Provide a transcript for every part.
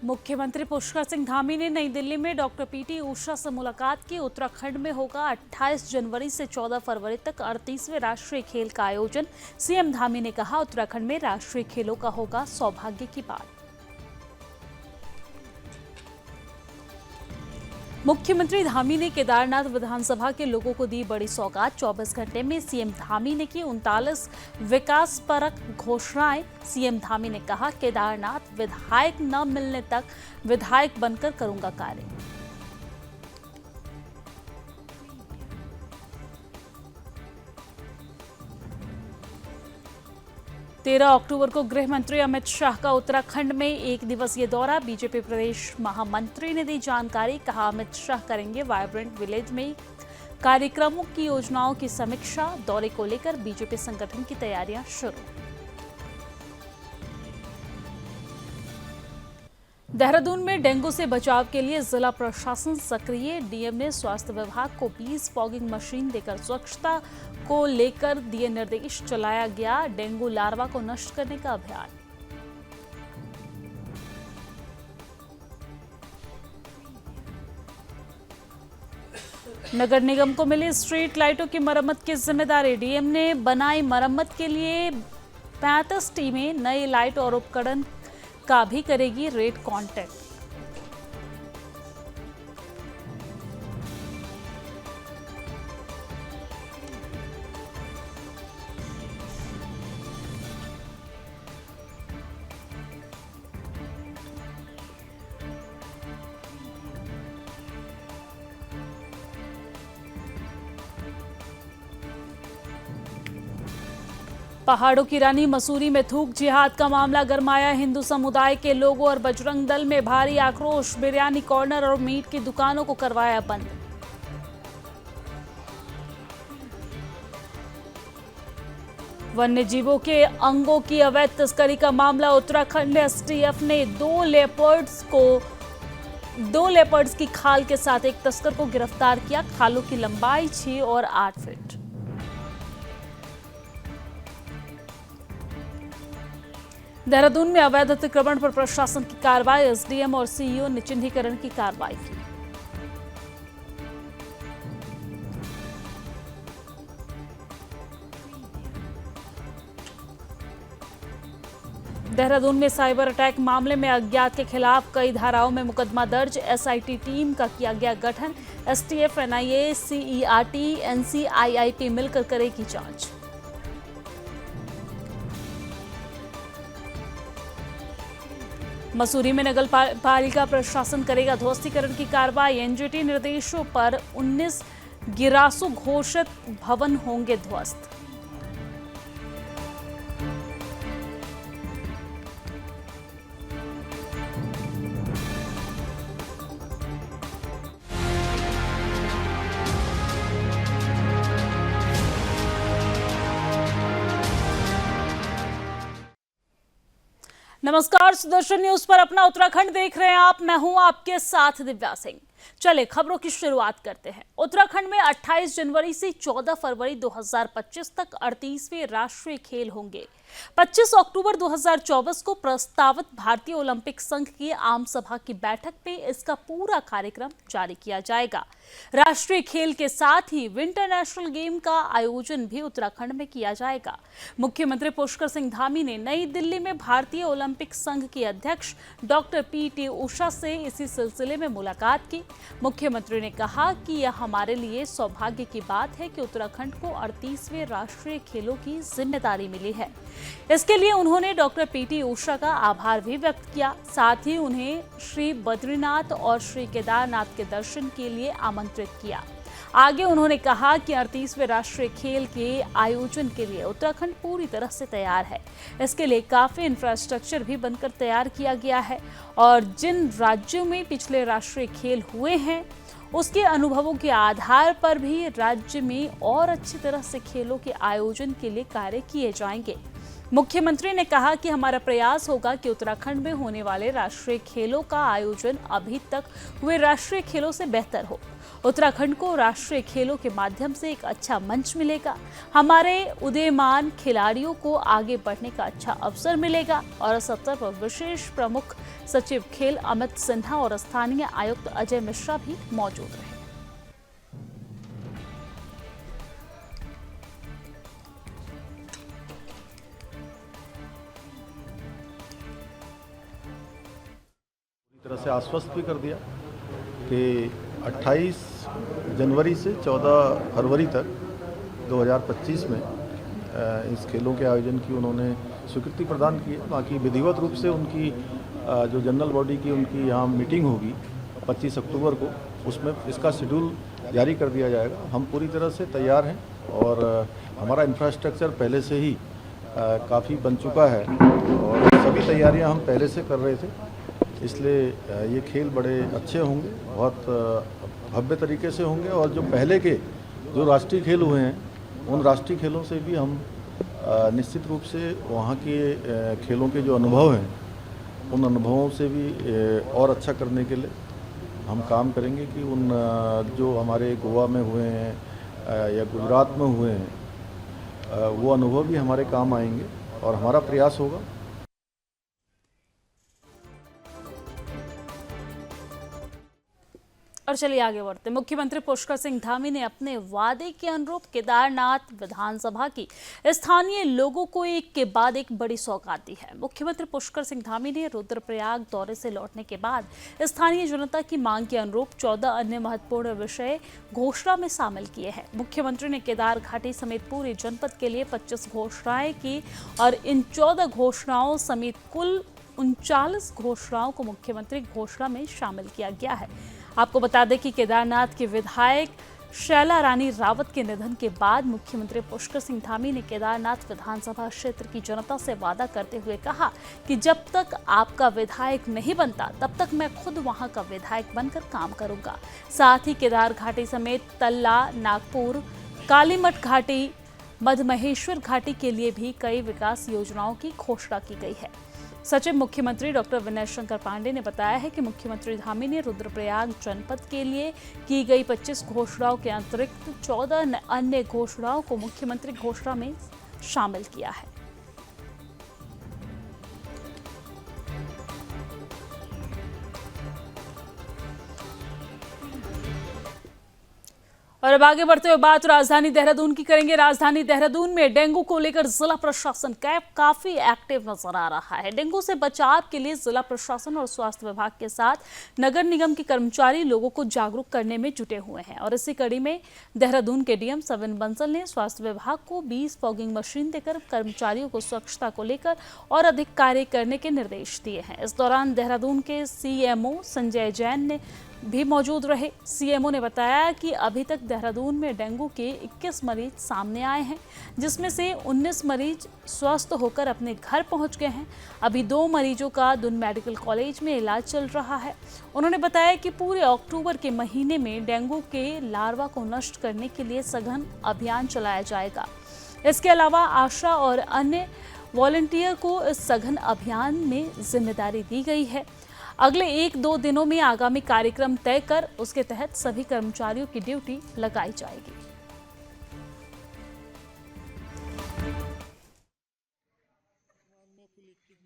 मुख्यमंत्री पुष्कर सिंह धामी ने नई दिल्ली में डॉक्टर पीटी उषा से मुलाकात की। उत्तराखंड में होगा 28 जनवरी से 14 फरवरी तक 38वें राष्ट्रीय खेल का आयोजन। सीएम धामी ने कहा, उत्तराखंड में राष्ट्रीय खेलों का होगा सौभाग्य की बात। मुख्यमंत्री धामी ने केदारनाथ विधानसभा के लोगों को दी बड़ी सौगात। 24 घंटे में सीएम धामी ने की 39 विकासपरक घोषणाएं। सीएम धामी ने कहा, केदारनाथ विधायक न मिलने तक विधायक बनकर करूंगा कार्य। 13 अक्टूबर को गृह मंत्री अमित शाह का उत्तराखंड में एक दिवसीय दौरा। बीजेपी प्रदेश महामंत्री ने दी जानकारी। कहा, अमित शाह करेंगे वाइब्रेंट विलेज में कार्यक्रमों की योजनाओं की समीक्षा। दौरे को लेकर बीजेपी संगठन की तैयारियां शुरू। देहरादून में डेंगू से बचाव के लिए जिला प्रशासन सक्रिय। डीएम ने स्वास्थ्य विभाग को 20 फॉगिंग मशीन देकर स्वच्छता को लेकर दिए निर्देश। चलाया गया डेंगू लार्वा को नष्ट करने का अभियान। नगर निगम को मिली स्ट्रीट लाइटों की मरम्मत की जिम्मेदारी। डीएम ने बनाई मरम्मत के लिए 35 टीमें। नई लाइट और उपकरण का भी करेगी रेट कांटेक्ट। पहाड़ों की रानी मसूरी में थूक जिहाद का मामला गरमाया। हिंदू समुदाय के लोगों और बजरंग दल में भारी आक्रोश। बिरयानी कॉर्नर और मीट की दुकानों को करवाया बंद। वन्य जीवों के अंगों की अवैध तस्करी का मामला। उत्तराखंड एसटीएफ ने दो लेपर्ड्स की खाल के साथ एक तस्कर को गिरफ्तार किया। खालों की लंबाई 6 और 8 फीट। देहरादून में अवैध अतिक्रमण पर प्रशासन की कार्रवाई। एसडीएम और सीईओ ने चिन्हीकरण की कार्रवाई की। देहरादून में साइबर अटैक मामले में अज्ञात के खिलाफ कई धाराओं में मुकदमा दर्ज। एसआईटी टीम का किया गया गठन। एसटीएफ, एनआईए, सीईआरटी, एनसीआईआईपी मिलकर करेगी जांच। मसूरी में नगर पालिका प्रशासन करेगा ध्वस्तीकरण की कार्रवाई। एनजीटी निर्देशों पर 19 गिरासु घोषित भवन होंगे ध्वस्त। नमस्कार, सुदर्शन न्यूज पर अपना उत्तराखंड देख रहे हैं आप। मैं हूं आपके साथ दिव्या सिंह। चले खबरों की शुरुआत करते हैं। उत्तराखंड में 28 जनवरी से 14 फरवरी 2025 तक 38वें राष्ट्रीय खेल होंगे। 25 अक्टूबर 2024 को प्रस्तावित भारतीय ओलंपिक संघ की आम सभा की बैठक में इसका पूरा कार्यक्रम जारी किया जाएगा। राष्ट्रीय खेल के साथ ही विंटर नेशनल गेम का आयोजन भी उत्तराखंड में किया जाएगा। मुख्यमंत्री पुष्कर सिंह धामी ने नई दिल्ली में भारतीय ओलंपिक संघ के अध्यक्ष डॉक्टर पीटी उषा से इसी सिलसिले में मुलाकात की। मुख्यमंत्री ने कहा कि यह हमारे लिए सौभाग्य की बात है कि उत्तराखंड को 38वें राष्ट्रीय खेलों की जिम्मेदारी मिली है। इसके लिए उन्होंने डॉक्टर पीटी उषा का आभार भी व्यक्त किया। साथ ही उन्हें श्री बद्रीनाथ और श्री केदारनाथ के दर्शन के लिए आमंत्रित किया। आगे उन्होंने कहा कि 38वें राष्ट्रीय खेल के आयोजन के लिए उत्तराखंड पूरी तरह से तैयार है। इसके लिए काफी इंफ्रास्ट्रक्चर भी बनकर तैयार किया गया है और जिन राज्यों में पिछले राष्ट्रीय खेल हुए हैं उसके अनुभवों के आधार पर भी राज्य में और अच्छी तरह से खेलों के आयोजन के लिए कार्य किए जाएंगे। मुख्यमंत्री ने कहा कि हमारा प्रयास होगा कि उत्तराखंड में होने वाले राष्ट्रीय खेलों का आयोजन अभी तक हुए राष्ट्रीय खेलों से बेहतर हो। उत्तराखंड को राष्ट्रीय खेलों के माध्यम से एक अच्छा मंच मिलेगा, हमारे उदीयमान खिलाड़ियों को आगे बढ़ने का अच्छा अवसर मिलेगा। और इस अवसर पर विशेष प्रमुख सचिव खेल अमित सिन्हा और स्थानीय आयुक्त अजय मिश्रा भी मौजूद रहे। तरह से आश्वस्त भी कर दिया कि 28 जनवरी से 14 फरवरी तक 2025 में इस खेलों के आयोजन की उन्होंने स्वीकृति प्रदान की है। बाकी विधिवत रूप से उनकी जो जनरल बॉडी की उनकी यहाँ मीटिंग होगी 25 अक्टूबर को, उसमें इसका शेड्यूल जारी कर दिया जाएगा। हम पूरी तरह से तैयार हैं और हमारा इंफ्रास्ट्रक्चर पहले से ही काफ़ी बन चुका है और सभी तैयारियां हम पहले से कर रहे थे, इसलिए ये खेल बड़े अच्छे होंगे, बहुत भव्य तरीके से होंगे। और जो पहले के जो राष्ट्रीय खेल हुए हैं उन राष्ट्रीय खेलों से भी हम निश्चित रूप से वहाँ के खेलों के जो अनुभव हैं उन अनुभवों से भी और अच्छा करने के लिए हम काम करेंगे कि उन जो हमारे गोवा में हुए हैं या गुजरात में हुए हैं वो अनुभव भी हमारे काम आएंगे और हमारा प्रयास होगा। और चलिए आगे बढ़ते। मुख्यमंत्री पुष्कर सिंह धामी ने अपने वादे के अनुरूप केदारनाथ विधानसभा की स्थानीय लोगों को एक के बाद एक बड़ी सौगात दी है। मुख्यमंत्री पुष्कर सिंह धामी ने रुद्रप्रयाग दौरे से लौटने के बाद स्थानीय जनता की मांग के अनुरूप 14 अन्य महत्वपूर्ण विषय घोषणा में शामिल किए हैं। मुख्यमंत्री ने केदार घाटी समेत पूरे जनपद के लिए 25 घोषणाएं की और इन 14 घोषणाओं समेत कुल 39 घोषणाओं को मुख्यमंत्री घोषणा में शामिल किया गया है। आपको बता दें कि केदारनाथ के विधायक शैला रानी रावत के निधन के बाद मुख्यमंत्री पुष्कर सिंह धामी ने केदारनाथ विधानसभा क्षेत्र की जनता से वादा करते हुए कहा कि जब तक आपका विधायक नहीं बनता तब तक मैं खुद वहां का विधायक बनकर काम करूंगा। साथ ही केदार घाटी समेत तल्ला, नागपुर, कालीमठ घाटी, मधमहेश्वर घाटी के लिए भी कई विकास योजनाओं की घोषणा की गई है। सचिव मुख्यमंत्री डॉक्टर विनय शंकर पांडे ने बताया है कि मुख्यमंत्री धामी ने रुद्रप्रयाग जनपद के लिए की गई 25 घोषणाओं के अतिरिक्त 14 अन्य घोषणाओं को मुख्यमंत्री घोषणा में शामिल किया है। और अब आगे बढ़ते हुए बात राजधानी देहरादून की करेंगे। राजधानी देहरादून में डेंगू को लेकर जिला प्रशासन काफी एक्टिव नजर आ रहा है। डेंगू से बचाव के लिए जिला प्रशासन और स्वास्थ्य विभाग के साथ नगर निगम के कर्मचारी लोगों को जागरूक करने में जुटे हुए हैं। और इसी कड़ी में देहरादून के डीएम सविन बंसल ने स्वास्थ्य विभाग को 20 फॉगिंग मशीन देकर कर्मचारियों को स्वच्छता को लेकर और अधिक कार्य करने के निर्देश दिए हैं। इस दौरान देहरादून के सीएमओ संजय जैन ने भी मौजूद रहे। सीएमओ ने बताया कि अभी तक देहरादून में डेंगू के 21 मरीज सामने आए हैं, जिसमें से 19 मरीज स्वस्थ होकर अपने घर पहुंच गए हैं। अभी 2 मरीजों का दून मेडिकल कॉलेज में इलाज चल रहा है। उन्होंने बताया कि पूरे अक्टूबर के महीने में डेंगू के लार्वा को नष्ट करने के लिए सघन अभियान चलाया जाएगा। इसके अलावा आशा और अन्य वॉलंटियर को इस सघन अभियान में जिम्मेदारी दी गई है। अगले 1-2 दिनों में आगामी कार्यक्रम तय कर उसके तहत सभी कर्मचारियों की ड्यूटी लगाई जाएगी।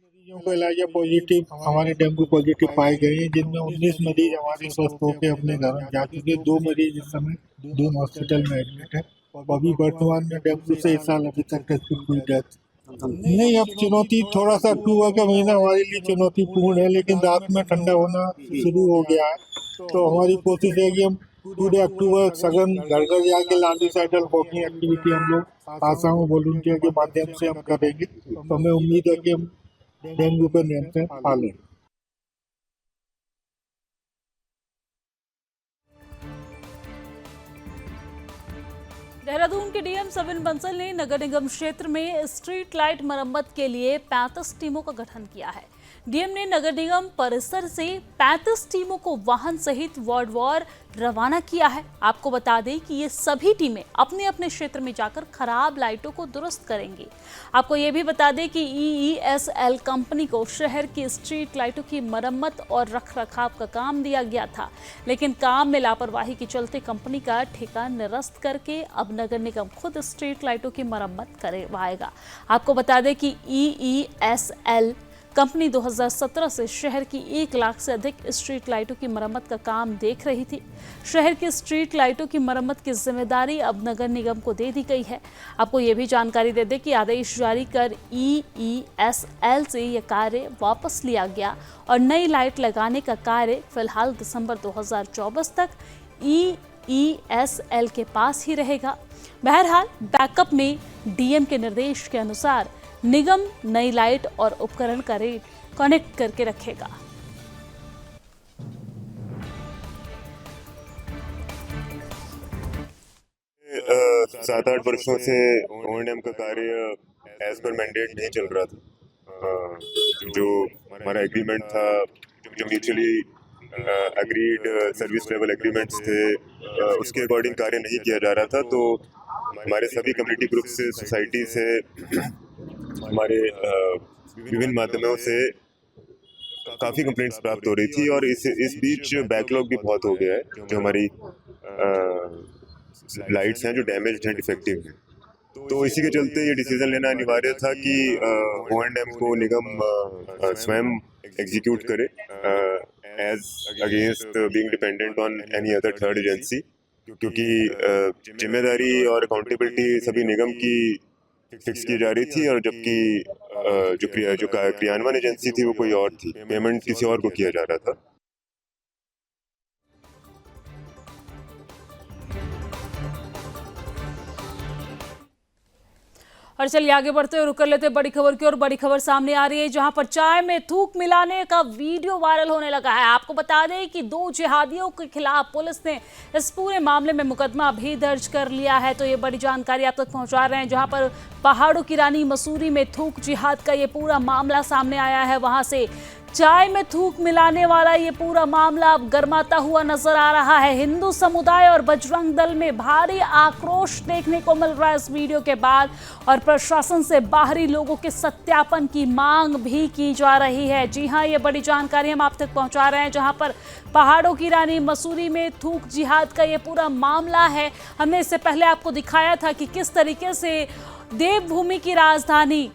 मरीजों को इलाज पॉजिटिव हमारे डेंगू पॉजिटिव पाए गए हैं, जिनमें 19 मरीज हमारे स्वस्थ होकर अपने घर जा चुके। 2 मरीज इस समय दून हॉस्पिटल में एडमिट है। अभी वर्तमान में डेंगू से इस साल अभी तक कोई डेथ नहीं। अब चुनौती थोड़ा सा अक्टूबर का महीना हमारे लिए चुनौतीपूर्ण है, लेकिन रात में ठंडा होना शुरू हो गया है। तो हमारी कोशिश है कि हम पूरे अक्टूबर सघन घर घर जाके लार्विसाइडल फॉगिंग एक्टिविटी हम लोग आसाओं वॉलंटियर के माध्यम से हम करेंगे। तो हमें उम्मीद है कि हम डेंगू पर नियंत्रण पा लें। देहरादून के डीएम सविन बंसल ने नगर निगम क्षेत्र में स्ट्रीट लाइट मरम्मत के लिए 35 टीमों का गठन किया है। डीएम ने नगर निगम परिसर से 35 टीमों को वाहन सहित वार्ड रवाना किया है। आपको बता दें कि ये सभी टीमें अपने अपने क्षेत्र में जाकर खराब लाइटों को दुरुस्त करेंगी। आपको ये भी बता दें कि EESL कंपनी को शहर की स्ट्रीट लाइटों की मरम्मत और रखरखाव का काम दिया गया था, लेकिन काम में लापरवाही के चलते कंपनी का ठेका निरस्त करके अब नगर निगम खुद स्ट्रीट लाइटों की मरम्मत करवाएगा। आपको बता दें कि EESL कंपनी 2017 से शहर की 1 लाख से अधिक स्ट्रीट लाइटों की मरम्मत का काम देख रही थी। शहर की स्ट्रीट लाइटों की मरम्मत की जिम्मेदारी अब नगर निगम को दे दी गई है। आपको ये भी जानकारी दे दें कि आदेश जारी कर EESL से यह कार्य वापस लिया गया और नई लाइट लगाने का कार्य फिलहाल दिसंबर 2024 तक EESL के पास ही रहेगा। बहरहाल बैकअप में DM के निर्देश के अनुसार निगम नई लाइट और उपकरण का रेट कनेक्ट करके रखेगा। सात आठ वर्षों से O&M का कार्य एज पर मैंडेट नहीं चल रहा था। जो हमारा एग्रीमेंट था, जो mutually agreed service level agreements थे, उसके अकॉर्डिंग कार्य नहीं किया जा रहा था। तो हमारे सभी कम्युनिटी ग्रुप से, सोसाइटी से, हमारे विभिन्न माध्यमों से काफ़ी कंप्लेंट्स प्राप्त हो रही थी और इस बीच बैकलॉग भी बहुत हो गया है। जो हमारी लाइट्स हैं जो डैमेज्ड हैं, डिफेक्टिव हैं, तो इसी के चलते ये डिसीजन लेना अनिवार्य था कि O&M को निगम स्वयं एग्जीक्यूट करे as against being dependent on any other third agency, क्योंकि जिम्मेदारी और अकाउंटेबिलिटी सभी निगम की फिक्स की जा रही थी और जबकि जो क्रियान्वयन एजेंसी थी वो कोई और थी, पेमेंट किसी और को किया जा रहा था। और चलिए आगे बढ़ते हुए रुक कर लेते बड़ी खबर की और बड़ी खबर सामने आ रही है, जहां पर चाय में थूक मिलाने का वीडियो वायरल होने लगा है। आपको बता दें कि 2 जिहादियों के खिलाफ पुलिस ने इस पूरे मामले में मुकदमा भी दर्ज कर लिया है। तो ये बड़ी जानकारी आप तक पहुंचा रहे हैं, जहां पर पहाड़ों की रानी मसूरी में थूक जिहाद का ये पूरा मामला सामने आया है। वहां से चाय में थूक मिलाने वाला ये पूरा मामला अब गर्माता हुआ नजर आ रहा है। हिंदू समुदाय और बजरंग दल में भारी आक्रोश देखने को मिल रहा है इस वीडियो के बाद, और प्रशासन से बाहरी लोगों के सत्यापन की मांग भी की जा रही है। जी हां, ये बड़ी जानकारी हम आप तक पहुंचा रहे हैं, जहां पर पहाड़ों की रानी मसूरी में थूक जिहाद का ये पूरा मामला है। हमने इससे पहले आपको दिखाया था कि किस तरीके से देवभूमि की राजधानी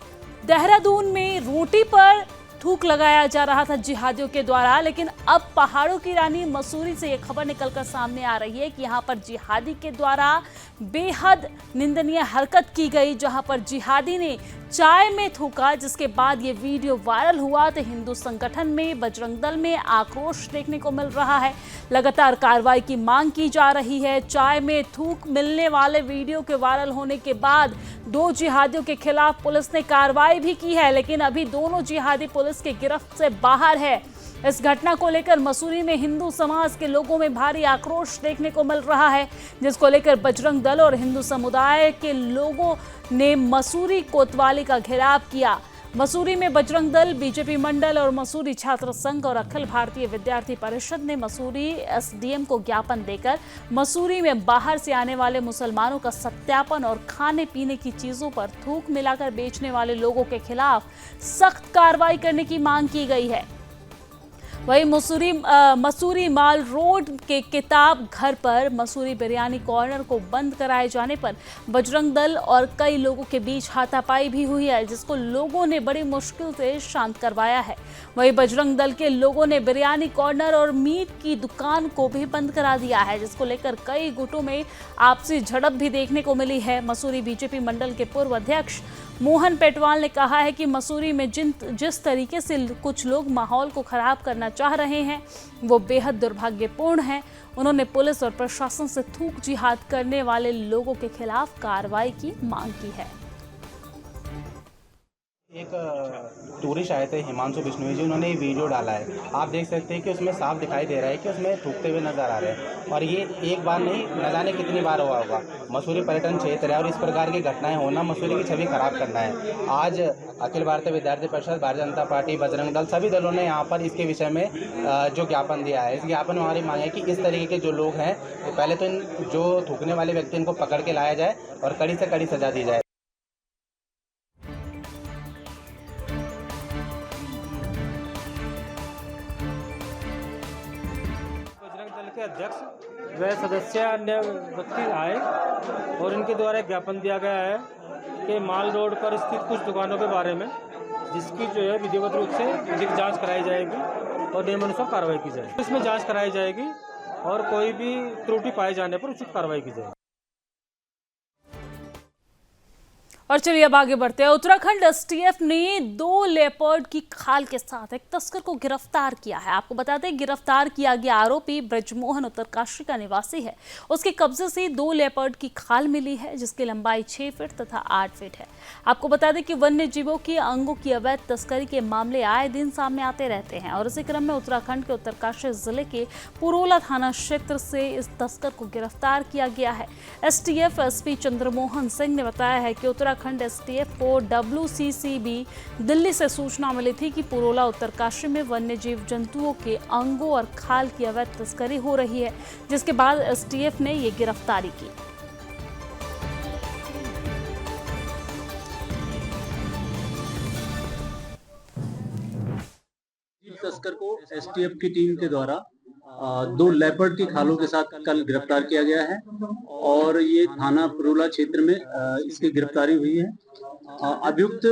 देहरादून में रोटी पर थूक लगाया जा रहा था जिहादियों के द्वारा, लेकिन अब पहाड़ों की रानी मसूरी से यह खबर निकलकर सामने आ रही है कि यहां पर जिहादी के द्वारा बेहद निंदनीय हरकत की गई, जहां पर जिहादी ने चाय में थूका, जिसके बाद ये वीडियो वायरल हुआ। तो हिंदू संगठन में, बजरंग दल में आक्रोश देखने को मिल रहा है। लगातार कार्रवाई की मांग की जा रही है। चाय में थूक मिलने वाले वीडियो के वायरल होने के बाद 2 जिहादियों के खिलाफ पुलिस ने कार्रवाई भी की है, लेकिन अभी दोनों जिहादी पुलिस की गिरफ्त से बाहर है। इस घटना को लेकर मसूरी में हिंदू समाज के लोगों में भारी आक्रोश देखने को मिल रहा है, जिसको लेकर बजरंग दल और हिंदू समुदाय के लोगों ने मसूरी कोतवाली का घेराव किया। मसूरी में बजरंग दल, बीजेपी मंडल और मसूरी छात्र संघ और अखिल भारतीय विद्यार्थी परिषद ने मसूरी SDM को ज्ञापन देकर मसूरी में बाहर से आने वाले मुसलमानों का सत्यापन और खाने पीने की चीजों पर थूक मिलाकर बेचने वाले लोगों के खिलाफ सख्त कार्रवाई करने की मांग की गई है। वहीं मसूरी माल रोड के किताब घर पर मसूरी बिरयानी कॉर्नर को बंद कराए जाने पर बजरंग दल और कई लोगों के बीच हाथापाई भी हुई है, जिसको लोगों ने बड़ी मुश्किल से शांत करवाया है। वहीं बजरंग दल के लोगों ने बिरयानी कॉर्नर और मीट की दुकान को भी बंद करा दिया है, जिसको लेकर कई गुटों में आपसी झड़प भी देखने को मिली है। मसूरी बीजेपी मंडल के पूर्व अध्यक्ष मोहन पेटवाल ने कहा है कि मसूरी में जिस तरीके से कुछ लोग माहौल को खराब करना चाह रहे हैं वो बेहद दुर्भाग्यपूर्ण है। उन्होंने पुलिस और प्रशासन से थूक जिहाद करने वाले लोगों के खिलाफ कार्रवाई की मांग की है। एक टूरिस्ट आए थे हिमांशु बिश्नोई जी, उन्होंने ये वीडियो डाला है। आप देख सकते हैं कि उसमें साफ दिखाई दे रहा है कि उसमें थूकते हुए नजर आ रहे हैं, और ये एक बार नहीं न जाने कितनी बार हुआ होगा। मसूरी पर्यटन क्षेत्र है और इस प्रकार की घटनाएं होना मसूरी की छवि खराब करना है। आज अखिल भारतीय विद्यार्थी परिषद, भारतीय जनता पार्टी, बजरंग दल, सभी दलों ने यहाँ पर इसके विषय में जो ज्ञापन दिया है, इस ज्ञापन में हमारी मांग है कि इस तरीके के जो लोग हैं, पहले तो इन जो थूकने वाले व्यक्ति इनको पकड़ के लाया जाए और कड़ी से कड़ी सजा दी जाए। के अध्यक्ष व सदस्य अन्य व्यक्ति आए और इनके द्वारा एक ज्ञापन दिया गया है कि माल रोड पर स्थित कुछ दुकानों के बारे में, जिसकी जो है विधिवत रूप से विधिक जांच कराई जाएगी और नियमानुसार कार्रवाई की जाएगी। इसमें जांच कराई जाएगी और कोई भी त्रुटि पाए जाने पर उचित कार्रवाई की जाएगी। और चलिए अब आगे बढ़ते हैं। उत्तराखंड एसटीएफ ने 2 लेपर्ड की खाल के साथ एक तस्कर को गिरफ्तार किया है। आपको बता दें, गिरफ्तार किया गया आरोपी ब्रजमोहन उत्तरकाशी का निवासी है। उसके कब्जे से 2 लेपर्ड की खाल मिली है, जिसकी लंबाई 6 फीट तथा 8 फीट है। आपको बता दें कि वन्य जीवों के अंगों की अवैध तस्करी के मामले आए दिन सामने आते रहते हैं, और इसी क्रम में उत्तराखंड के उत्तरकाशी जिले के पुरोला थाना क्षेत्र से इस तस्कर को गिरफ्तार किया गया है। एसटीएफ एसपी चंद्रमोहन सिंह ने बताया है कि उत्तराखंड एसटीएफ को WCCB दिल्ली से सूचना मिली थी कि पुरोला उत्तरकाशी में वन्य जीव जंतुओं के अंगों और खाल की अवैध तस्करी हो रही है, जिसके बाद एसटीएफ ने ये गिरफ्तारी की। तस्कर को एसटीएफ की टीम के द्वारा 2 लेपर्ड की खालों के साथ कल गिरफ्तार किया गया है, और ये थाना पुरोला क्षेत्र में इसकी गिरफ्तारी हुई है। अभियुक्त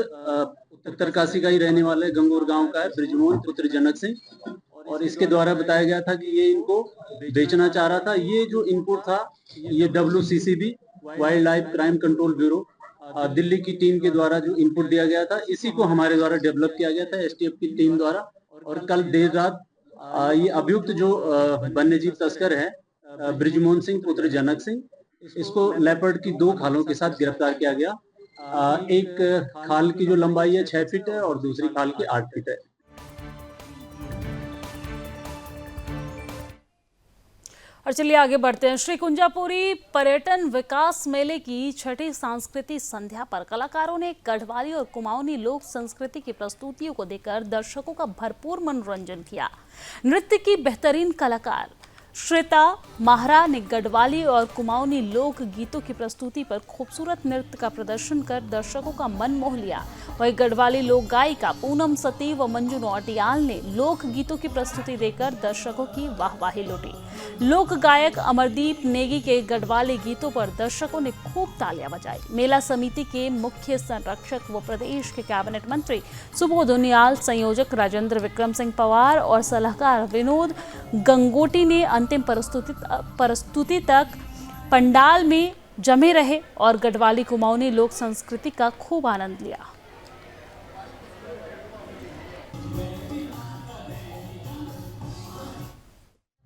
उत्तरकाशी का ही रहने वाला है, गंगोर गांव का है, ब्रजमोहन पुत्र जनक सिंह, और इसके द्वारा बताया गया था कि ये इनको बेचना चाह रहा था। ये जो इनपुट था, ये WCCB wild life crime control bureau Delhi की टीम के द्वारा जो इनपुट दिया गया था, इसी को हमारे द्वारा डेवलप किया गया था एसटीएफ की टीम द्वारा। और कल देर रात ये अभियुक्त जो वन्यजीव तस्कर है ब्रजमोहन सिंह पुत्र जनक सिंह, इसको लेपर्ड की 2 खालों के साथ गिरफ्तार किया गया। एक खाल की जो लंबाई है 6 फीट है और दूसरी खाल की 8 फीट है। और चलिए आगे बढ़ते हैं। श्री कुंजापुरी पर्यटन विकास मेले की 6ठी सांस्कृतिक संध्या पर कलाकारों ने गढ़वाली और कुमाऊनी लोक संस्कृति की प्रस्तुतियों को देकर दर्शकों का भरपूर मनोरंजन किया। नृत्य की बेहतरीन कलाकार श्वेता माहरा ने गढ़वाली और कुमाऊनी लोक गीतों की प्रस्तुति पर खूबसूरत नृत्य का प्रदर्शन कर दर्शकों का मन मोह लिया। वहीं गढ़वाली लोक गायिका पूनम सती व मंजू नौटियाल ने लोक गीतों की प्रस्तुति देकर दर्शकों की वाहवाही लूटी। लोक गायक अमरदीप नेगी के गढ़वाली गीतों पर दर्शकों ने खूब तालियां बजाई। मेला समिति के मुख्य संरक्षक व प्रदेश के कैबिनेट मंत्री सुबोध उनियाल, संयोजक राजेंद्र विक्रम सिंह पवार और सलाहकार विनोद गंगोटी ने अंतिम प्रस्तुति तक पंडाल में जमे रहे और गढ़वाली कुमाऊनी लोक संस्कृति का खूब आनंद लिया।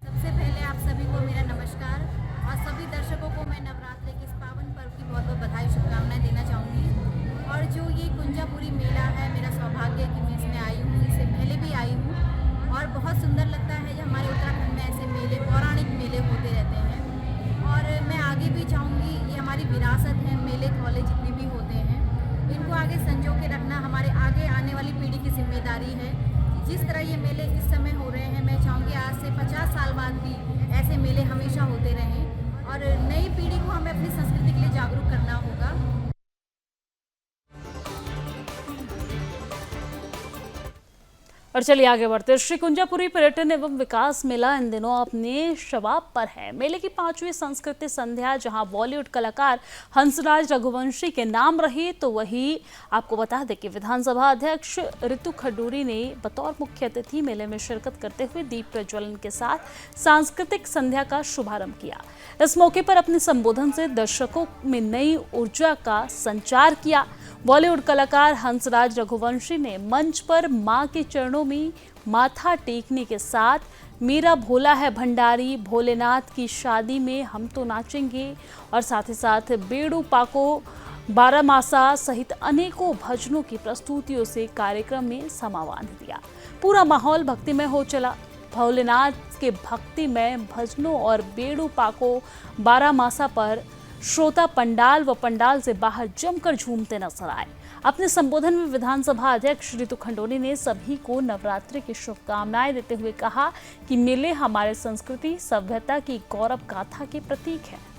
सबसे पहले आप सभी को मेरा नमस्कार, और सभी दर्शकों को मैं नवरात्रि के इस पावन पर्व की बहुत बहुत बधाई शुभकामनाएं देना चाहूँगी। और जो ये कुंजापुरी मेला है, मेरा सौभाग्य कि मैं इसमें आई हूँ, इससे पहले भी आई हूँ, और बहुत सुंदर लगता है जब हमारे उत्तराखंड में ऐसे मेले, पौराणिक मेले होते रहते हैं। और मैं आगे भी चाहूँगी, ये हमारी विरासत है, मेले कॉलेज जितने भी होते हैं, इनको आगे संजो के रखना हमारे आगे आने वाली पीढ़ी की जिम्मेदारी है। जिस तरह ये मेले इस समय हो रहे हैं, मैं चाहूँगी आज से 50 साल बाद भी ऐसे मेले हमेशा होते रहें, और नई पीढ़ी को हमें अपनी संस्कृति के लिए जागरूक करना होगा। और चलिए आगे बढ़ते हैं। श्री कुंजापुरी पर्यटन एवं विकास मेला इन दिनों अपने शबाब पर है। मेले की 5वीं सांस्कृतिक संध्या जहां बॉलीवुड कलाकार हंसराज रघुवंशी के नाम रही, तो वही आपको बता दें कि विधानसभा अध्यक्ष ऋतु खडूरी ने बतौर मुख्य अतिथि मेले में शिरकत करते हुए दीप प्रज्वलन के साथ सांस्कृतिक संध्या का शुभारंभ किया। इस मौके पर अपने संबोधन से दर्शकों में नई ऊर्जा का संचार किया। बॉलीवुड कलाकार हंसराज रघुवंशी ने मंच पर मां के चरणों में माथा टेकने के साथ मेरा भोला है भंडारी, भोलेनाथ की शादी में हम तो नाचेंगे, और साथ ही साथ बेड़ू पाको बारामासा सहित अनेकों भजनों की प्रस्तुतियों से कार्यक्रम में समा बांध दिया। पूरा माहौल भक्तिमय हो चला। भोलेनाथ के भक्तिमय भजनों और बेड़ू पाको बारामासा पर श्रोता पंडाल व पंडाल से बाहर जमकर झूमते नजर आए। अपने संबोधन में विधानसभा अध्यक्ष रितु खंडोनी ने सभी को नवरात्रि की शुभकामनाएं देते हुए कहा कि मेले हमारे संस्कृति सभ्यता की गौरव गाथा के प्रतीक है।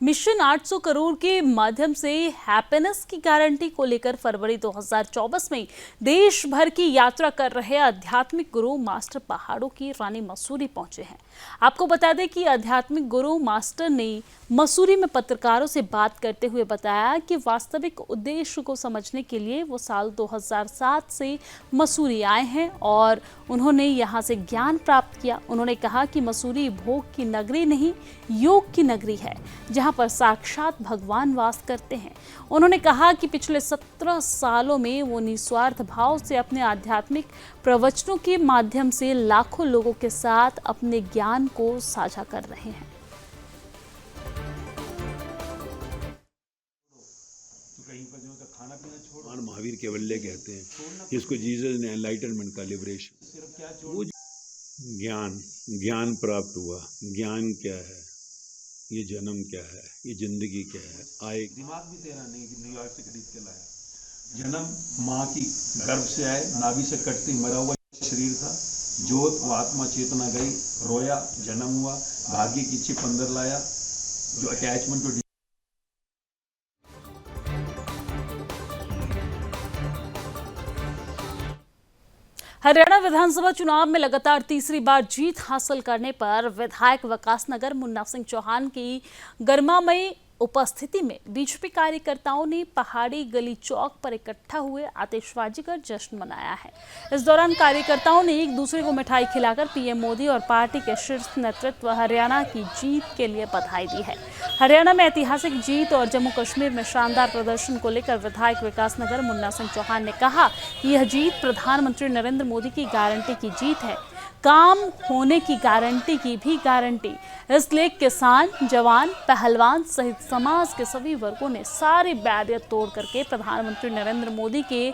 मिशन 800 करोड़ के माध्यम से हैप्पीनेस की गारंटी को लेकर फरवरी 2024 में देश भर की यात्रा कर रहे आध्यात्मिक गुरु मास्टर पहाड़ों की रानी मसूरी पहुंचे हैं। आपको बता दें कि आध्यात्मिक गुरु मास्टर ने मसूरी में पत्रकारों से बात करते हुए बताया कि वास्तविक उद्देश्य को समझने के लिए वो साल 2007 से मसूरी आए हैं और उन्होंने यहाँ से ज्ञान प्राप्त किया। उन्होंने कहा कि मसूरी भोग की नगरी नहीं, योग की नगरी है, जहाँ पर साक्षात भगवान वास करते हैं। उन्होंने कहा कि पिछले 17 सालों में वो निस्वार्थ भाव से अपने आध्यात्मिक प्रवचनों के माध्यम से लाखों लोगों के साथ अपने ज्ञान को साझा कर रहे हैं। महावीर केवल्य कहते हैं, जिसको जीसस ने एनलाइटनमेंट का लिबरेशन, वो ज्ञान प्राप्त हुआ। ज्ञान क्या है, ये जन्म क्या है, ये जिंदगी क्या है। आए दिमाग भी तेरा नहीं कि न्यूयॉर्क से खरीद के लाया। जन्म माँ की गर्भ से आए, नाभि से कटते मरा हुआ शरीर था, जोत वो आत्मा चेतना गई, रोया, जन्म हुआ, भाग्य की चिप अंदर लाया, जो अटैचमेंट को हरियाणा विधानसभा चुनाव में लगातार तीसरी बार जीत हासिल करने पर विधायक विकासनगर मुन्ना सिंह चौहान की गर्मामयी उपस्थिति में बीजेपी कार्यकर्ताओं ने पहाड़ी गली चौक पर इकट्ठा हुए आतिशबाजी कर जश्न मनाया है। इस दौरान कार्यकर्ताओं ने एक दूसरे को मिठाई खिलाकर पीएम मोदी और पार्टी के शीर्ष नेतृत्व हरियाणा की जीत के लिए बधाई दी है। हरियाणा में ऐतिहासिक जीत और जम्मू कश्मीर में शानदार प्रदर्शन को लेकर विधायक विकासनगर मुन्ना सिंह चौहान ने कहा कि यह जीत प्रधानमंत्री नरेंद्र मोदी की गारंटी की जीत है, काम होने की गारंटी की भी गारंटी। इसलिए किसान, जवान, पहलवान सहित समाज के सभी वर्गों ने सारी बैरियर तोड़ करके प्रधानमंत्री नरेंद्र मोदी के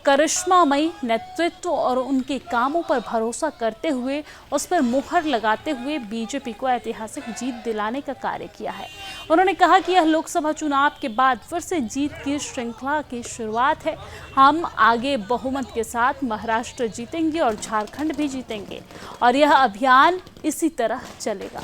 करिश्मामयी नेतृत्व और उनके कामों पर भरोसा करते हुए उस पर मुहर लगाते हुए बीजेपी को ऐतिहासिक जीत दिलाने का कार्य किया है। उन्होंने कहा कि यह लोकसभा चुनाव के बाद फिर से जीत की श्रृंखला की शुरुआत है। हम आगे बहुमत के साथ महाराष्ट्र जीतेंगे और झारखंड भी जीतेंगे और यह अभियान इसी तरह चलेगा।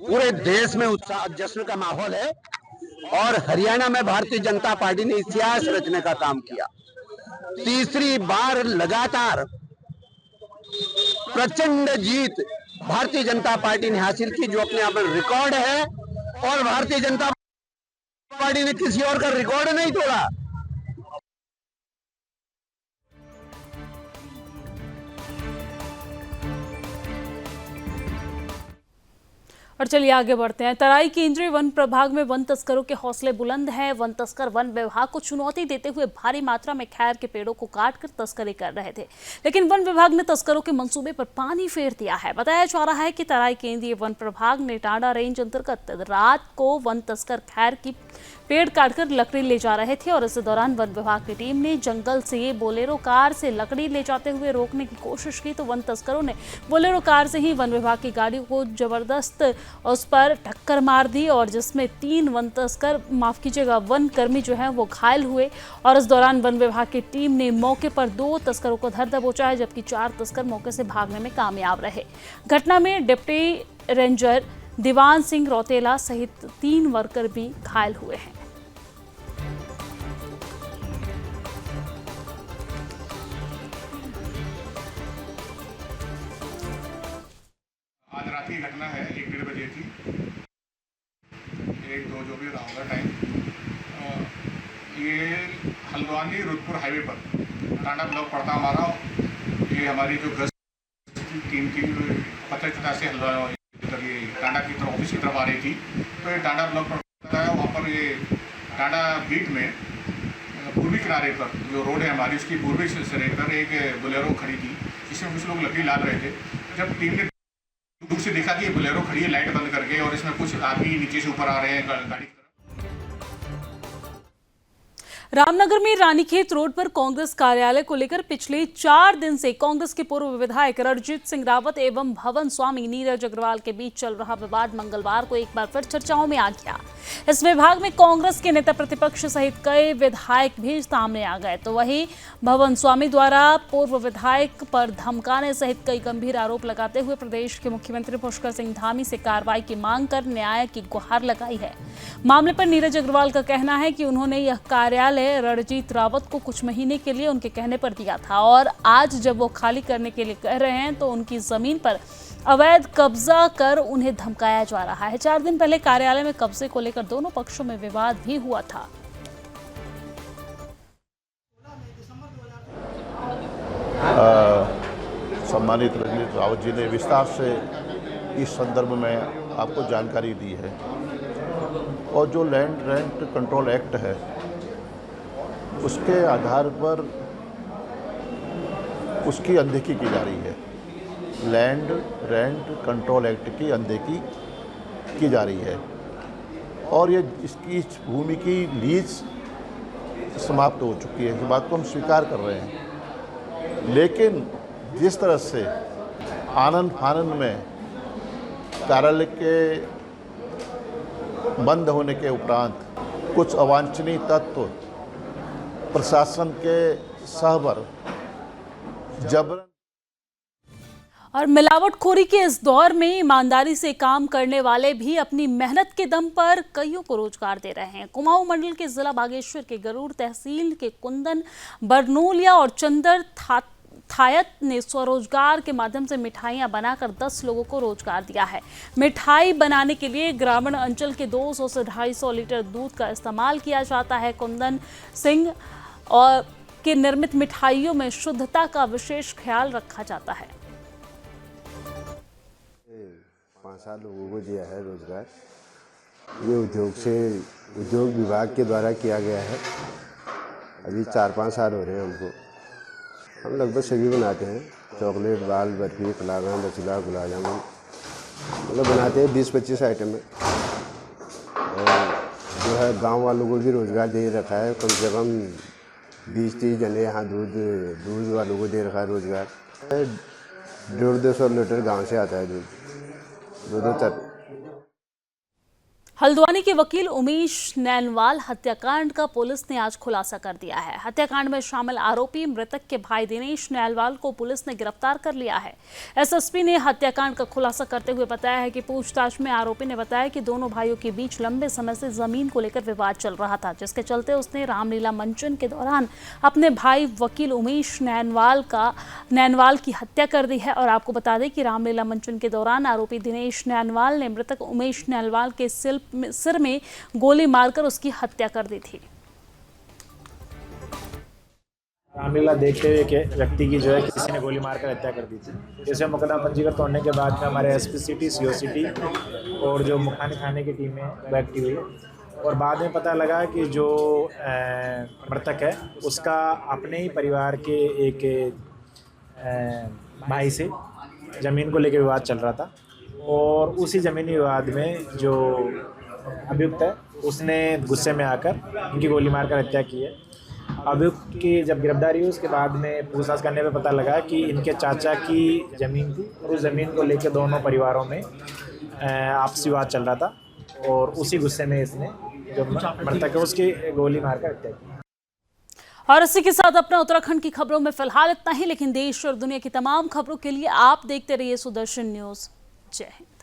पूरे देश में उत्साह जश्न का माहौल है और हरियाणा में भारतीय जनता पार्टी ने इतिहास रचने का काम किया। तीसरी बार लगातार प्रचंड जीत भारतीय जनता पार्टी ने हासिल की, जो अपने आप में रिकॉर्ड है और भारतीय जनता पार्टी ने किसी और का रिकॉर्ड नहीं तोड़ा। और चलिए आगे बढ़ते हैं। तराई केंद्रीय वन प्रभाग में वन तस्करों के हौसले बुलंद हैं। वन तस्कर वन विभाग को चुनौती देते हुए भारी मात्रा में खैर के पेड़ों को काटकर तस्करी कर रहे थे, लेकिन वन विभाग ने तस्करों के मंसूबे पर पानी फेर दिया है। बताया जा रहा है कि तराई केंद्रीय वन प्रभाग ने टांडा रेंज अंतर्गत रात को वन तस्कर खैर की पेड़ काटकर लकड़ी ले जा रहे थे और इस दौरान वन विभाग की टीम ने जंगल से बोलेरो कार से लकड़ी ले जाते हुए रोकने की कोशिश की, तो वन तस्करों ने बोलेरो कार से ही वन विभाग की गाड़ी को जबरदस्त उस पर टक्कर मार दी और जिसमें 3 वन कर्मी जो है वो घायल हुए। और इस दौरान वन विभाग की टीम ने मौके पर 2 तस्करों को धर दबोचा है, जबकि 4 तस्कर मौके से भागने में कामयाब रहे। घटना में डिप्टी रेंजर दीवान सिंह रौतेला सहित 3 वर्कर भी घायल हुए हैं। आज रात की घटना है, 1-1:30 बजे की, 1-2 जो भी रहा होगा टाइम। ये हल्द्वानी रुदपुर हाईवे पर टांडा ब्लॉक पड़ता हमारा, ये हमारी जो गश्त टीम की पत्रकारिता से ये टांडा की तरफ ऑफिस की तरफ आ रही थी, तो ये टांडा ब्लॉक पर पता है, वहाँ पर ये टांडा बीट में पूर्वी किनारे पर जो रोड है हमारी, उसकी पूर्वी सिरे पर एक बोलेरो खड़ी थी, जिसमें कुछ लोग लकड़ी लाद रहे थे। जब टीम ने दूर से देखा कि ये बोलेरो खड़ी है लाइट बंद करके और इसमें कुछ आदमी नीचे से ऊपर आ रहे हैं गाड़ी की तरफ। रामनगर में रानीखेत रोड पर कांग्रेस कार्यालय को लेकर पिछले 4 दिन से कांग्रेस के पूर्व विधायक रणजीत सिंह रावत एवं भवन स्वामी नीरज अग्रवाल के बीच चल रहा विवाद मंगलवार को एक बार फिर चर्चाओं में आ गया। इस विभाग में कांग्रेस के नेता प्रतिपक्ष सहित कई विधायक भी सामने आ गए, तो वहीं भवन स्वामी द्वारा पूर्व विधायक पर धमकाने सहित कई गंभीर आरोप लगाते हुए प्रदेश के मुख्यमंत्री पुष्कर सिंह धामी से कार्रवाई की मांग कर न्याय की गुहार लगाई है। मामले पर नीरज अग्रवाल का कहना है कि उन्होंने यह कार्यालय रणजीत रावत को कुछ महीने के लिए उनके कहने पर दिया था और आज जब वो खाली करने के लिए कह रहे हैं तो उनकी जमीन पर अवैध कब्जा कर उन्हें धमकाया जा रहा है। 4 दिन पहले कार्यालय में कब्जे को लेकर दोनों पक्षों में विवाद भी हुआ था। सम्मानित रणजीत रावत जी ने विस्तार से इस संदर्भ में आपको जानकारी दी है और जो लैंड रेंट कंट्रोल एक्ट है उसके आधार पर उसकी अनदेखी की जा रही है। लैंड रेंट कंट्रोल एक्ट की अनदेखी की जा रही है और ये इसकी भूमि की लीज समाप्त हो चुकी है, इस बात को हम स्वीकार कर रहे हैं। लेकिन जिस तरह से आनन फानन में कार्यालय के बंद होने के उपरांत कुछ अवांछनीय तत्व प्रशासन के सहबर जबरन और मिलावटखोरी के इस दौर में ईमानदारी से काम करने वाले भी अपनी मेहनत के दम पर कईयों को रोजगार दे रहे हैं। कुमाऊं मंडल के जिला बागेश्वर के गरूर तहसील के कुंदन बरनोलिया और चंदर थायत ने स्वरोजगार के माध्यम से मिठाइयां बनाकर 10 लोगों को रोजगार दिया है। मिठाई बनाने के लिए ग्रामीण अंचल के 200 से 250 लीटर दूध का इस्तेमाल किया जाता है। कुंदन सिंह और के निर्मित मिठाइयों में शुद्धता का विशेष ख्याल रखा जाता है। 5 साल लोगों को दिया है रोजगार। ये उद्योग विभाग के द्वारा किया गया है। अभी 4-5 साल हो रहे हैं हमको। हम लगभग सभी बनाते हैं, चॉकलेट, बाल, बर्फी, कलाकंद, रसगुल्ला, गुलाब जामुन, मतलब बनाते हैं 20-25 आइटम में। और जो है गांव वालों को भी रोजगार दे रखा है, कम से कम 20-30 जने यहाँ दूध वालों को दे रखा है रोजगार। 150-200 लीटर गांव से आता है दूध, 2-4। हल्द्वानी के वकील उमेश नैनवाल हत्याकांड का पुलिस ने आज खुलासा कर दिया है। हत्याकांड में शामिल आरोपी मृतक के भाई दिनेश नैनवाल को पुलिस ने गिरफ्तार कर लिया है। एसएसपी ने हत्याकांड का खुलासा करते हुए बताया है कि पूछताछ में आरोपी ने बताया कि दोनों भाइयों के बीच लंबे समय से जमीन को लेकर विवाद चल रहा था, जिसके चलते उसने रामलीला मंचन के दौरान अपने भाई वकील उमेश नैनवाल की हत्या कर दी है। और आपको बता दें कि रामलीला मंचन के दौरान आरोपी दिनेश नैनवाल ने मृतक उमेश नैनवाल के सिर में गोली मारकर उसकी हत्या कर दी थी। रामलीला देखते हुए के व्यक्ति की जो है किसी ने गोली मारकर हत्या कर दी थी। इसे मुकदमा पंजीकृत होने के बाद में हमारे एसपी सिटी, सीओ सिटी और जो मुखानी थाने की टीमें वो एक्टिव हुई और बाद में पता लगा कि जो मृतक है उसका अपने ही परिवार के एक भाई से ज़मीन को लेकर विवाद चल रहा था और उसी ज़मीनी विवाद में जो अभियुक्त है उसने गुस्से में आकर इनकी गोली मारकर हत्या की है। अभियुक्त की जब गिरफ्तारी हुई उसके बाद में पूछताछ करने पे पता लगा कि इनके चाचा की ज़मीन थी और उस ज़मीन को लेकर दोनों परिवारों में आपसी विवाद चल रहा था और उसी गुस्से में इसने जो मृतक है उसकी गोली मारकर हत्या की। और इसी के साथ अपना उत्तराखंड की खबरों में फिलहाल इतना ही, लेकिन देश और दुनिया की तमाम खबरों के लिए आप देखते रहिए सुदर्शन न्यूज़। जय हिंद।